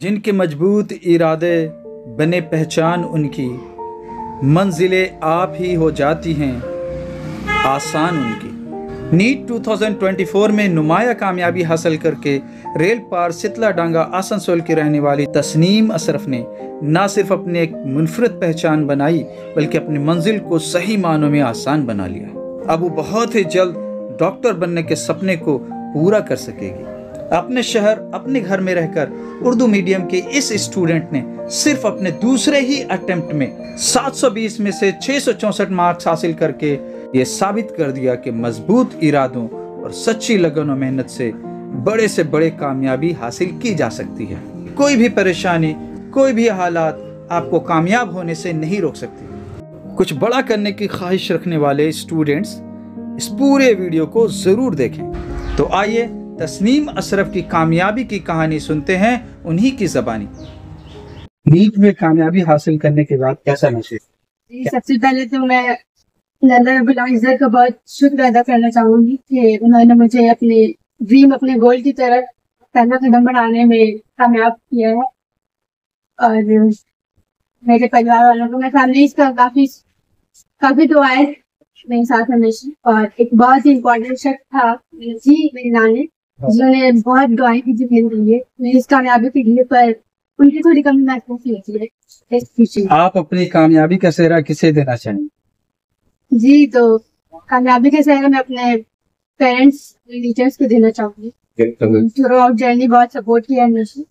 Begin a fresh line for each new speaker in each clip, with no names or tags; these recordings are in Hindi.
जिनके मजबूत इरादे बने पहचान उनकी, मंजिलें आप ही हो जाती हैं आसान उनकी। नीट 2024 में नुमाया कामयाबी हासिल करके रेल पार सितला डांगा आसनसोल की रहने वाली तस्नीम अशरफ ने न सिर्फ अपनी एक मुनफरद पहचान बनाई बल्कि अपनी मंजिल को सही मानों में आसान बना लिया। अब वो बहुत ही जल्द डॉक्टर बनने के सपने को पूरा कर सकेगी। अपने शहर अपने घर में रहकर उर्दू मीडियम के इस स्टूडेंट ने सिर्फ अपने दूसरे ही अटेम्प्ट में 720 में से 664 मार्क्स हासिल करके ये साबित कर दिया कि मजबूत इरादों और सच्ची लगन और मेहनत से बड़े कामयाबी हासिल की जा सकती है। कोई भी परेशानी, कोई भी हालात आपको कामयाब होने से नहीं रोक सकती। कुछ बड़ा करने की ख्वाहिश रखने वाले स्टूडेंट्स इस पूरे वीडियो को जरूर देखें। तो आइए तस्नीम अशरफ की कामयाबी की कहानी सुनते हैं उन्हीं की ज़बानी। नीट में कामयाबी हासिल करने के बाद कैसा महसूस?
सबसे पहले तो मैं अल्लाह रब्बुल इज़्ज़त का बहुत शुक्र अदा करना चाहूँगी कि उन्होंने मुझे अपने ड्रीम, अपने गोल की तरफ पहला कदम बढ़ाने में कामयाब किया है। और मेरे परिवार वालों को, मेरे फैमिली का काफ़ी दुआएं मेरे साथ हमेशा। और एक बहुत ही इम्पोर्टेंट शख्स था जी, मेरी नानी, जिन्होंने बहुत दुआएं की मेरे लिए, मेरी इस कामयाबी के लिए, पर उनकी थोड़ी कमी महसूस होती है।
आप अपनी कामयाबी का सेहरा किसे देना चाहेंगे?
जी, तो कामयाबी का सेहरा मैं अपने पेरेंट्स, टीचर्स को देना चाहूंगी। थ्रू आउट जर्नी बहुत सपोर्ट किया है मुझे।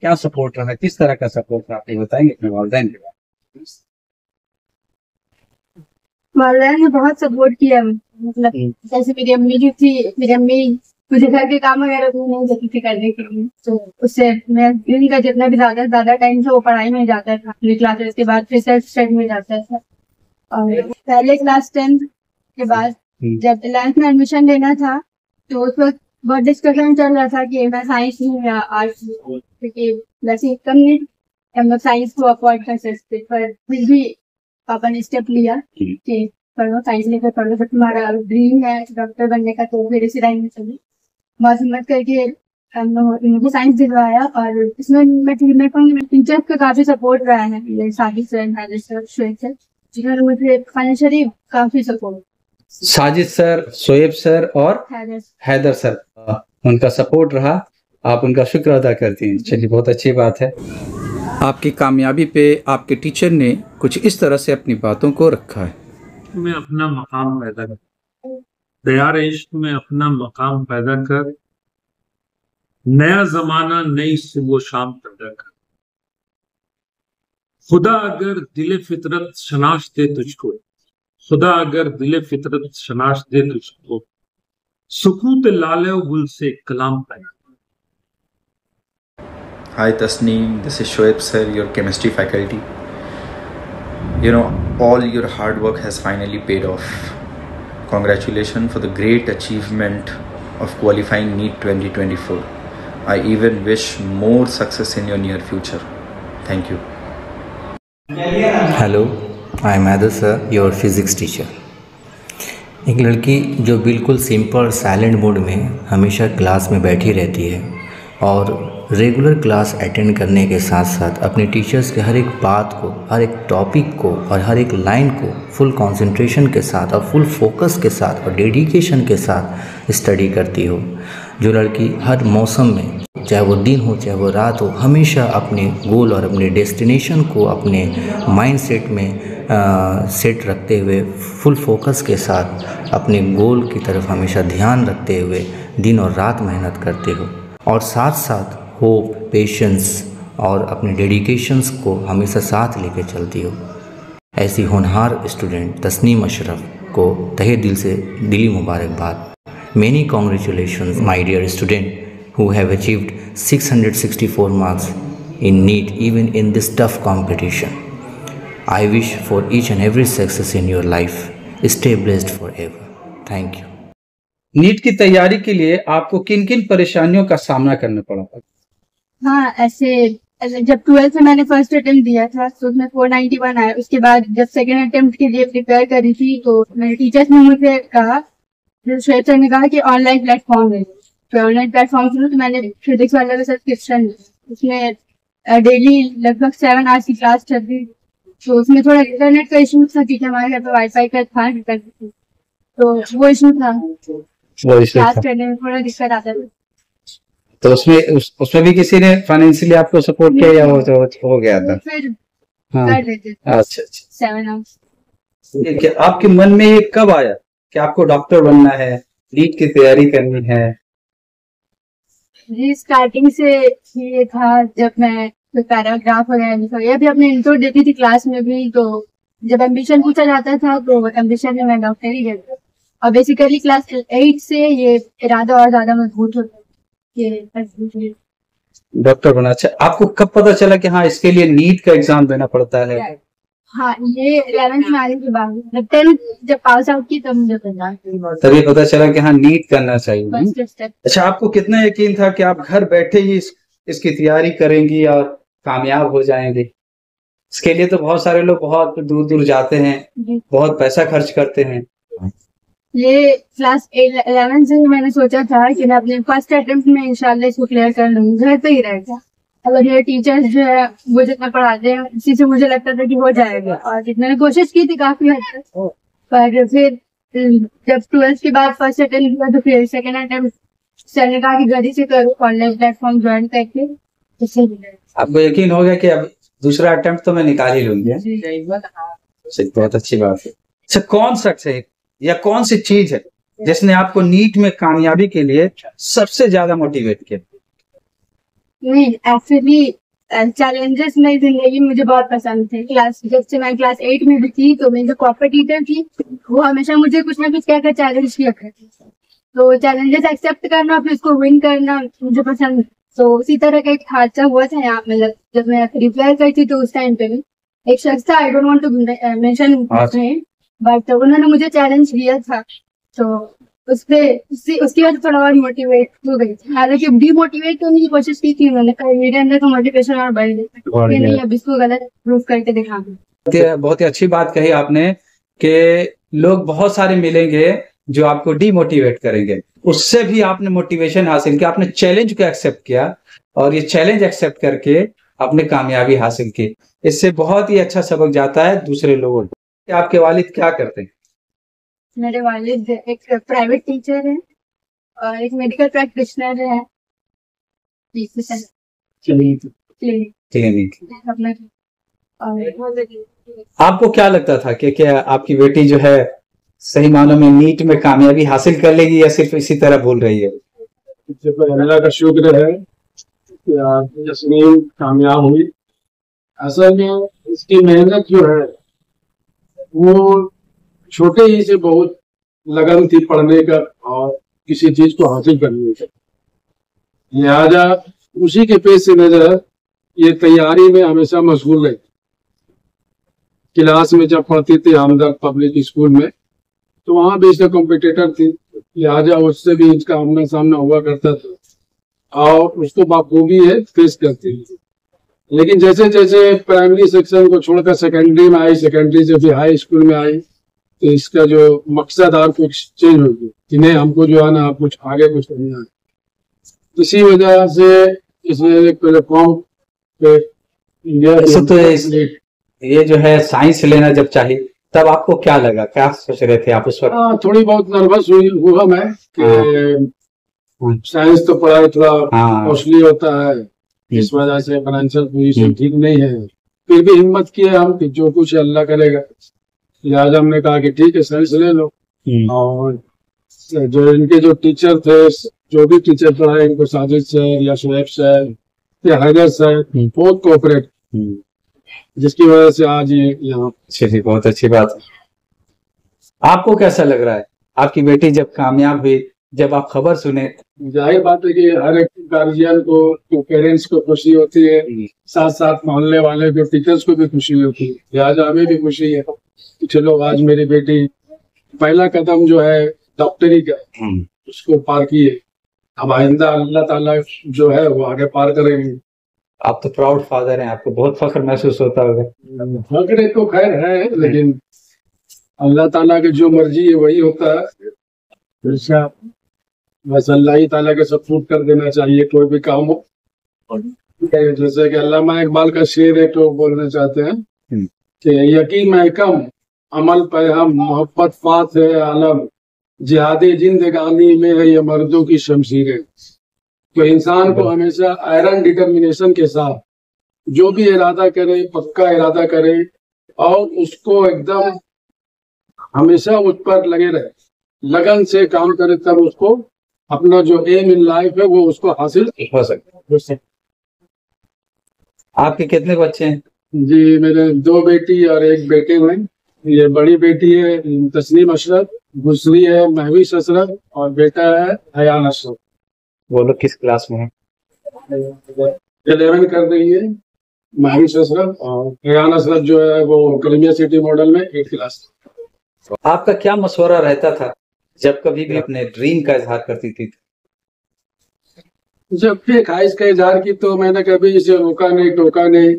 क्या सपोर्ट रहा है, किस तरह का सपोर्ट आप बताएंगे अपने वालिदैन के बारे में?
वालिदैन ने बहुत सपोर्ट किया, मतलब जैसे मेरी अम्मी जो थी, मेरी अम्मी मुझे घर के काम वगैरह तो नहीं देती थी करने के लिए, तो उससे मैं दिन का जितना भी ज्यादा टाइम था वो पढ़ाई में जाता था। अपनी क्लासेस के बाद फिर सेल्फ स्टडी में जाता था। और पहले क्लास 10 के बाद जब 11th में एडमिशन लेना था तो उस वक्त बहुत डिस्कशन चल रहा था कि मैं साइंस लूँ या आर्ट्स लूँ, क्योंकि वैसे इनकम नहीं हम लोग साइंस को अफोर्ड कर सकते। पर फिर भी पापा ने स्टेप लिया कि पढ़ो, साइंस लेकर पढ़ो, तो तुम्हारा ड्रीम है डॉक्टर बनने का, तो फिर इसी लाइन में चलो। बहुत हिम्मत करके हम लोग मुझे साइंस दिलवाया। और इसमें मैं कहूँगी टीचर्स का काफी सपोर्ट रहा है, Sajid sir, Haider sir, Shoaib sir, जिन्होंने मुझे फाइनेंशियली काफी support.
Sajid sir, Shoaib sir और हैदर सर, उनका सपोर्ट रहा, आप उनका शुक्र अदा करती हैं। चलिए, बहुत अच्छी बात है। आपकी कामयाबी पे आपके टीचर ने कुछ इस तरह से अपनी बातों को रखा है।
मैं अपना मकाम पैदा कर, तैयार इश्क में अपना मकाम पैदा कर, नया जमाना नई सुबह शाम पैदा कर। खुदा अगर दिले फितरत शनाश दे तुझको, खुदा अगर दिले फितरत शनाश दे तुझको, सुकूत लाले गुल से कलाम पैदा।
Hi Tasneem, this is Shoaib sir, your chemistry faculty. You know, all your hard work has finally paid off. Congratulations for the great achievement of qualifying NEET 2024. I even wish more success in your near future. Thank you.
Hello, I am Haider sir, your physics teacher. एक लड़की जो बिल्कुल सिंपल साइलेंट मोड में हमेशा क्लास में बैठी रहती है और रेगुलर क्लास अटेंड करने के साथ साथ अपने टीचर्स के हर एक बात को, हर एक टॉपिक को और हर एक लाइन को फुल कंसंट्रेशन के साथ और फुल फोकस के साथ और डेडिकेशन के साथ स्टडी करती हो। जो लड़की हर मौसम में, चाहे वो दिन हो चाहे वो रात हो, हमेशा अपने गोल और अपने डेस्टिनेशन को अपने माइंड सेट में सेट रखते हुए फुल फोकस के साथ अपने गोल की तरफ हमेशा ध्यान रखते हुए दिन और रात मेहनत करते हो और साथ साथ होप, पेशेंस और अपने डेडिकेशंस को हमेशा साथ लेके चलती हो। ऐसी होनहार स्टूडेंट तस्नीम अशरफ को तहे दिल से दिली मुबारकबाद। Many congratulations my dear student who have achieved 664 marks in NEET even in this tough competition. I wish for each and every success in your life. Stay blessed forever. Thank you.
NEET की तैयारी के लिए आपको किन किन परेशानियों का सामना करना पड़ा?
हाँ, ऐसे जब 12th में मैंने फर्स्ट अटेम्प्ट दिया था तो उसमें 491 आया। उसके बाद जब सेकंड अटेम्प्ट के लिए प्रिपेयर कर रही थी तो मेरे टीचर्स ने मुझे कहा, शोएब सर ने कहा कि ऑनलाइन प्लेटफॉर्म है, तो ऑनलाइन प्लेटफॉर्म थ्रू तो मैंने फिजिक्स वाला का सब्सक्रिप्शन लिया। उसमें डेली लगभग 7 आवर्स की क्लास चलती, तो उसमें थोड़ा इंटरनेट का इशू था क्योंकि हमारे घर पे वाईफाई का था, तो वो इशू था,
वो इशू
क्लास
था।
करने में थोड़ा दिक्कत आता था।
तो उसमें भी किसी ने फाइनेंशियली आपको सपोर्ट किया या वो तो हो गया था?
फिर
हाँ,
कर लेते थे
अच्छा अच्छा।
7 आवर्स।
कि आपके मन में ये कब आया कि आपको डॉक्टर बनना है, नीट की तैयारी करनी है?
जी स्टार्टिंग से ये था, जब मैं पैराग्राफ वगैरह ये भी अपने इंट्रो देती थी क्लास में भी, तो जब एम्बिशन पूछा जाता था तो एम्बिशन में मैं डॉक्टर ही कहता, और बेसिकली क्लास 8 से ये इरादा और ज्यादा मजबूत होता कि
डॉक्टर बनना। अच्छा, आपको कब पता चला कि हाँ इसके लिए नीट का एग्जाम देना पड़ता है?
हाँ, ये 11th में आने के बाद, 10th जब पास आउट की तब मुझे पता,
तभी पता चला कि हाँ नीट करना चाहिए।
First step.
अच्छा, आपको कितना यकीन था कि आप घर बैठे ही इसकी तैयारी करेंगी और कामयाब हो जाएंगे? इसके लिए तो बहुत सारे लोग बहुत दूर दूर जाते हैं, बहुत पैसा खर्च करते हैं।
ये क्लास 11 से मैंने सोचा था कि मैं अपने फर्स्ट अटेम्प्ट में इंशाल्लाह इसको क्लियर कर लूंगी, घर पे ही रहेगा। अगर ये टीचर्स जो है वो जितना पढ़ाते हैं इसी से मुझे लगता था कि हो जाएगा, और मैंने कोशिश की थी काफी हद तक, पर फिर जब 12th के बाद फर्स्ट अटेम्प्ट किया तो फिर सेकेंड अटेम्प्ट सर ने कहा कि घर ही से करो, ऑनलाइन प्लेटफॉर्म ज्वाइन करके, इससे
आपको यकीन हो गया कि अब दूसरा अटेम्प्ट तो मैं निकाल ही लूंगी? बहुत अच्छी बात है। अच्छा, कौन शख्स है या कौन सी चीज है जिसने आपको नीट में कामयाबी के लिए सबसे ज्यादा मोटिवेट किया?
नहीं, एक्चुअली चैलेंजेस मेरी जिंदगी में मुझे बहुत पसंद थे। जब से मैं क्लास 8 में भी थी तो मेरी जो कॉपर टीचर थी वो हमेशा मुझे कुछ ना कुछ कहकर चैलेंज किया करती थी, तो चैलेंजेस एक्सेप्ट करना फिर उसको विन करना मुझे पसंद। तो उसी तरह का एक हादसा हुआ था यहाँ, मतलब जब मैं प्रिपेयर करती तो उस टाइम पे भी एक शख्स था, I don't want to mention, but उन्होंने मुझे चैलेंज दिया था, तो उसकी वजह से थोड़ा और मोटिवेट हो गई थी। हालांकि डिमोटिवेट करने की कोशिश की थी उन्होंने, पर मेरे अंदर तो मोटिवेशन और बढ़ गई कि नहीं अब इसको गलत प्रूफ करके दिखाऊंगा।
बहुत ही अच्छी बात कही आपने कि लोग बहुत सारे मिलेंगे जो आपको डिमोटिवेट करेंगे, उससे भी आपने मोटिवेशन हासिल किया, आपने चैलेंज को एक्सेप्ट किया और ये चैलेंज एक्सेप्ट करके आपने कामयाबी हासिल की। इससे बहुत ही अच्छा सबक जाता है दूसरे लोगों को। आपके वालिद क्या करते हैं?
मेरे वालिद एक प्राइवेट टीचर है और एक मेडिकल प्रैक्टिशनर है,
क्लिनिक। आपको क्या लगता था कि क्या आपकी बेटी जो है सही मानों में नीट में कामयाबी हासिल कर लेगी या सिर्फ इसी तरह बोल रही है?
अल्लाह का शुक्र है कि आज यस्मीन कामयाब हुई। असल में इसकी मेहनत जो है वो छोटे ही से बहुत लगन थी पढ़ने का और किसी चीज को हासिल करने का, लिहाजा उसी के पेश से नजर ये तैयारी में हमेशा मशगूल रही। क्लास में जब पढ़ती थी हमदर्द पब्लिक स्कूल में तो वहां भी इसका कॉम्पिटिटर थी, लिहाजा उससे भी इसका आमना सामना हुआ करता था और उसको बखूबी है फेस करती थी। लेकिन जैसे जैसे प्राइमरी सेक्शन को छोड़कर सेकेंडरी में आई, सेकेंडरी से फिर हाई स्कूल में आई, तो इसका जो मकसद और कुछ चेंज हो गया कि नहीं हमको जो है ना कुछ आगे कुछ करना है। इसी वजह से इसने एक प्लेटफॉर्म पे
ये जो है साइंस लेना जब चाहिए तब आपको क्या लगा, क्या सोच रहे थे आप उस वक्त?
थोड़ी बहुत नर्वस हुआ मैं कि साइंस तो पढ़ाई थोड़ा कॉस्टली होता है, इस वजह से फाइनेंशियल पोजीशन ठीक नहीं है। फिर भी हिम्मत किए हम कि जो कुछ अल्लाह करेगा, लिहाजा हमने कहा कि ठीक है साइंस ले लो। और जो इनके जो टीचर थे, जो भी टीचर पढ़ाए इनको, साजिद सर या शुएब सर या हैदर सर, बहुत कोऑपरेट, जिसकी वजह से आज ये यहाँ।
चलिए, बहुत अच्छी बात है। आपको कैसा लग रहा है आपकी बेटी जब कामयाब हुई, जब आप खबर सुने?
जाहिर बात है कि हर एक गार्जियन को, पेरेंट्स को खुशी होती है, साथ साथ मोहल्ले वाले को, टीचर्स को भी खुशी होती है, लिहाजा हमें भी खुशी है कि चलो आज मेरी बेटी पहला कदम जो है डॉक्टरी का उसको पार किए। अब आइंदा अल्लाह ताला जो है वो आगे पार करेंगे।
आप तो प्राउड फादर हैं, आपको बहुत फख्र महसूस होता होगा।
फख्र तो खैर है, लेकिन अल्लाह ताला की जो मर्जी है वही होता है। बस अल्लाह ही ताला के सपोर्ट कर देना चाहिए, कोई भी काम हो जैसे कि अल्लामा इकबाल का शेर है तो बोलना चाहते हैं कि यकीन महकम अमल पे हम मोहब्बत फात है आलम जिहादी जिंदगानी में है ये मर्दों की शमशीरें। तो इंसान को हमेशा आयरन डिटर्मिनेशन के साथ जो भी इरादा करे पक्का इरादा करे और उसको एकदम हमेशा उस पर लगे रहे, लगन से काम करे, तब उसको अपना जो एम इन लाइफ है वो उसको हासिल हो सकता।
आपके कितने बच्चे हैं?
जी मेरे 2 बेटी और 1 बेटे हैं। ये बड़ी बेटी है तस्नीम अशरफ, दूसरी है महवीश अशरफ और बेटा है हयान अशरफ।
वो लोग किस क्लास में हैं?
11 कर रही है महवीश अशरफ और हयान अशरफ जो है वो कलमिया सिटी मॉडल में 8th क्लास।
आपका क्या मशवरा रहता था जब कभी भी अपने ड्रीम का इजहार करती थी?
जब भी ख्वाहिश का इजहार की तो मैंने कभी इसे रोका नहीं टोका नहीं।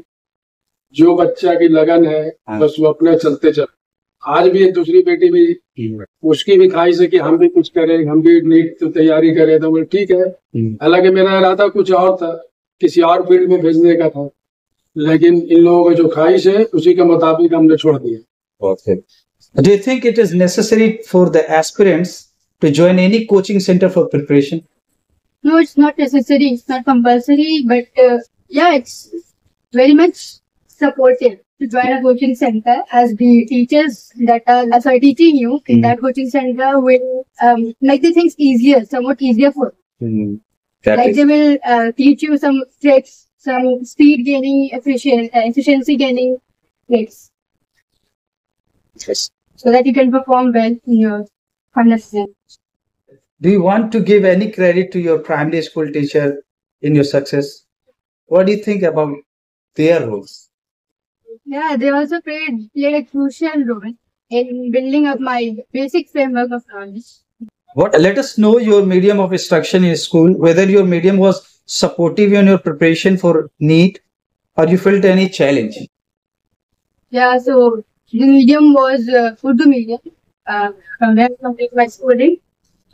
जो बच्चा की लगन है बस वो अपने चलते चल। आज भी एक दूसरी बेटी भी उसकी भी ख्वाहिश है कि हम भी कुछ करें, हम भी नीट तो तैयारी करें, तो बोले ठीक है। हालांकि मेरा इरादा कुछ और था, किसी और फील्ड में भेजने का था, लेकिन इन लोगों की जो ख्वाहिश है उसी के मुताबिक हमने छोड़ दिया।
Do you think it is necessary for the aspirants to join any coaching center for preparation?
No, it's not necessary. It's not compulsory, but yeah, it's very much supportive to join a coaching center, as the teachers that are teaching you in that coaching center will make the things easier, somewhat easier for you. Like they will teach you some tricks, some speed gaining, efficiency gaining tricks.
Yes.
So that you can perform well in your final exam.
Do you want to give any credit to your primary school teacher in your success? What do you think about their roles?
Yeah, they also played a crucial role in building up my basic framework of knowledge.
Let us know your medium of instruction in school, whether your medium was supportive in your preparation for NEET or you felt any challenge.
Yeah, so the medium was Urdu medium from where I completed my schooling,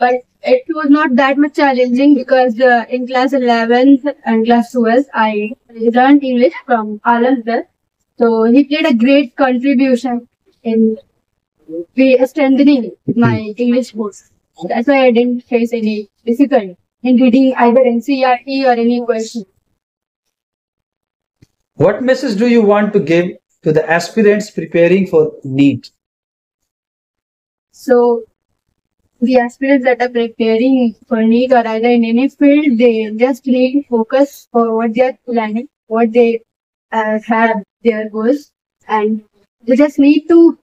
but it was not that much challenging because in class 11 and class 12 I learned English from Alam Sir. So he played a great contribution in strengthening my English course. That's why I didn't face any difficulty in reading either NCERT or any question.
What message do you want to give to the aspirants preparing for NEET?
So the aspirants that are preparing for NEET or either in any field, they just need to focus for what they are planning, what they have their goals, and they just need to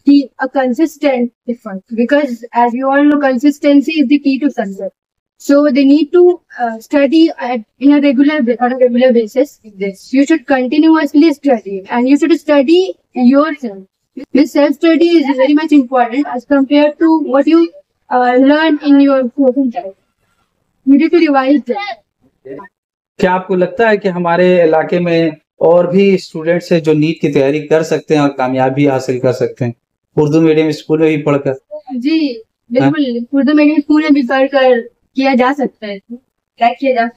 keep a consistent effort, because as you all know, consistency is the key to success. So they need to study on a regular basis. You should continuously study, and you should study yourself. This self-study is very much important as compared to what you learn in your coaching time. You need to revise that.
क्या आपको लगता है कि हमारे इलाके में और भी स्टूडेंट्स हैं जो नीट की तैयारी कर सकते हैं और कामयाबी हासिल कर सकते हैं उर्दू मीडियम स्कूल में भी पढ़कर?
जी बिल्कुल, उर्दू मीडियम स्कूल में भी पढ़कर किया जा सकता है। क्या किया जा,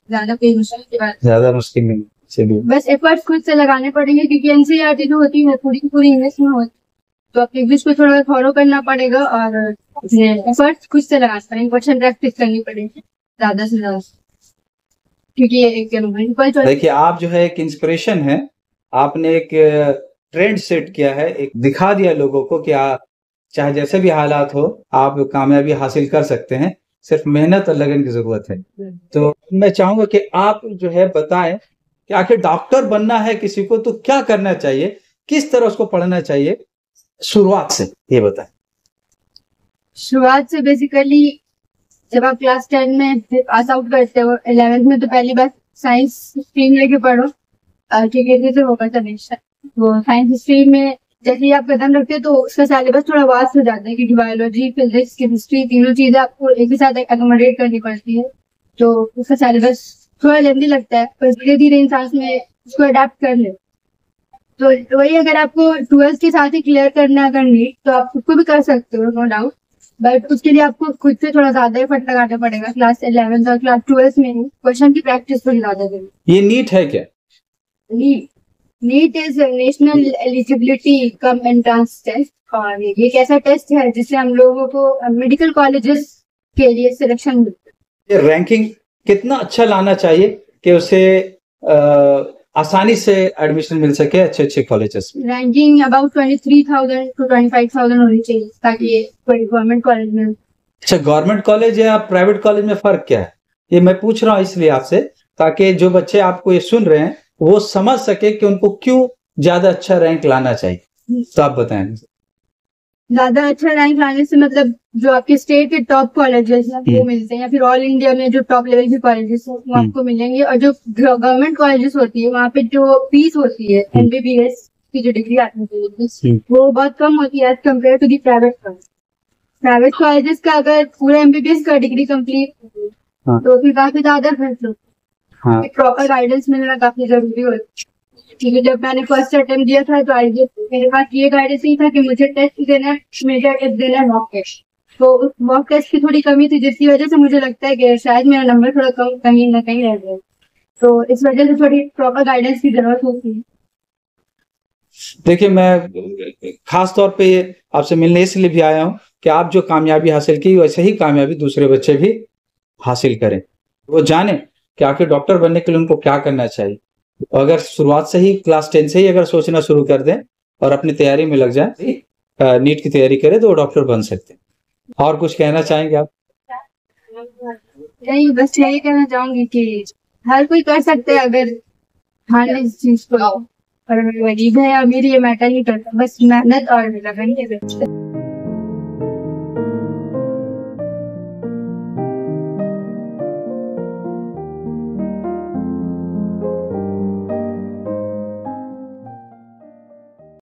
ज्यादा कोई मुश्किल की बात, ज्यादा मुश्किल नहीं, चलिए बस एफर्ट्स खुद से लगाने पड़ेंगे, क्योंकि एनसीईआरटी जो होती है पूरी इंग्लिश में होती है, तो आप इंग्लिश को थोड़ा फॉलो करना पड़ेगा और एफर्ट्स खुद से लगाना पड़ेंगे, क्वेश्चन प्रैक्टिस करनी पड़ेगी ज्यादा से ज्यादा, क्योंकि एक
देखिए आप जो है एक इंस्पिरेशन है, आपने एक ट्रेंड सेट किया है, एक दिखा दिया लोगों को कि चाहे जैसे भी हालात हो आप कामयाबी हासिल कर सकते हैं, सिर्फ मेहनत और लगन की जरूरत है। तो मैं चाहूंगा कि आप जो है बताएं कि आखिर डॉक्टर बनना है किसी को तो क्या करना चाहिए, किस तरह उसको पढ़ना चाहिए, शुरुआत से ये बताएं।
शुरुआत से बेसिकली जब आप क्लास 10 में पास आउट करते हो, 11th में तो पहली बार साइंस स्ट्रीम लेके पढ़ो, ठीक है, तो होगा हमेशा वो साइंस स्ट्रीम में जैसे ही आप कदम रखते हैं तो उसका सिलेबस थोड़ा वास्ट हो जाता है, क्योंकि बायोलॉजी, फिजिक्स, केमिस्ट्री तीनों चीजें आपको एक ही साथ एकोमोडेट करनी पड़ती है, तो उसका सिलेबस थोड़ा लेंदी लगता है, पर धीरे धीरे इंसान में उसको अडेप्ट कर ले। तो वही अगर आपको 12th के साथ ही क्लियर करना है अगर नीट, तो आप उसको भी कर सकते हो, नो डाउट, बट उसके लिए आपको खुद से थोड़ा ज्यादा एफर्ट लगाना पड़ेगा। क्लास 11th और क्लास 12th में क्वेश्चन की प्रैक्टिस थोड़ी ज्यादा करें।
ये नीट है क्या?
NEET is national eligibility cum entrance test, और ये एक ऐसा टेस्ट है जिससे हम लोगों को मेडिकल कॉलेजेस के लिए सिलेक्शन मिलता है।
ये रैंकिंग कितना अच्छा लाना चाहिए कि उसे आसानी से एडमिशन मिल सके अच्छे अच्छे कॉलेजेस में?
रैंकिंग अबाउट 23,000 to 25,000 होनी चाहिए ताकि ये कोई गवर्नमेंट कॉलेज में।
अच्छा, गवर्नमेंट कॉलेज या प्राइवेट कॉलेज में फर्क क्या है? ये मैं पूछ रहा हूँ इसलिए आपसे, ताकि जो बच्चे आपको ये सुन रहे हैं वो समझ सके कि उनको क्यों ज्यादा अच्छा रैंक लाना चाहिए। तो आप बताएं।
ज्यादा अच्छा रैंक लाने से मतलब जो आपके स्टेट के टॉप कॉलेजेस हैं वो मिलते हैं, या फिर ऑल इंडिया में जो टॉप लेवल के कॉलेजेस हैं वो आपको मिलेंगे। और जो गवर्नमेंट कॉलेजेस होती है वहाँ पे जो फीस होती है MBBS की जो डिग्री आती है वो बहुत कम होती है as compare to the private college. Private colleges का अगर पूरा MBBS का डिग्री कंप्लीट तो फिर काफी ज्यादा खर्च होता है। प्रॉपर गाइडेंस मिलना काफी जरूरी होता है। क्योंकि जब मैंने फर्स्ट अटेम्प्ट दिया था तो मेरे पास ये गाइडेंस नहीं था कि मुझे टेस्ट देना है, मेजर टेस्ट देना है, मॉक टेस्ट। तो उस मॉक टेस्ट की थोड़ी कमी थी जिसकी वजह से मुझे लगता है कि शायद मेरा नंबर थोड़ा कम कहीं ना कहीं रह गया। तो इस वजह से थोड़ी प्रॉपर गाइडेंस की जरूरत होती है।
देखिए, मैं खास तौर पे आपसे मिलने इसलिए भी आया हूँ कि आप जो कामयाबी हासिल की वैसे ही कामयाबी दूसरे बच्चे भी हासिल करें, वो जाने कि आखिर डॉक्टर बनने के लिए उनको क्या करना चाहिए। अगर शुरुआत से ही क्लास 10 से ही अगर सोचना शुरू कर दें और अपनी तैयारी में लग जाए, नीट की तैयारी करें तो वो डॉक्टर बन सकते हैं। और कुछ कहना चाहेंगे आप?
नहीं, बस यही कहना चाहूंगी कि हर कोई कर सकता है अगर हाँ इस चीज को। और गरीब है या अमीर ये मैटर नहीं करता, बस मेहनत और लगन है।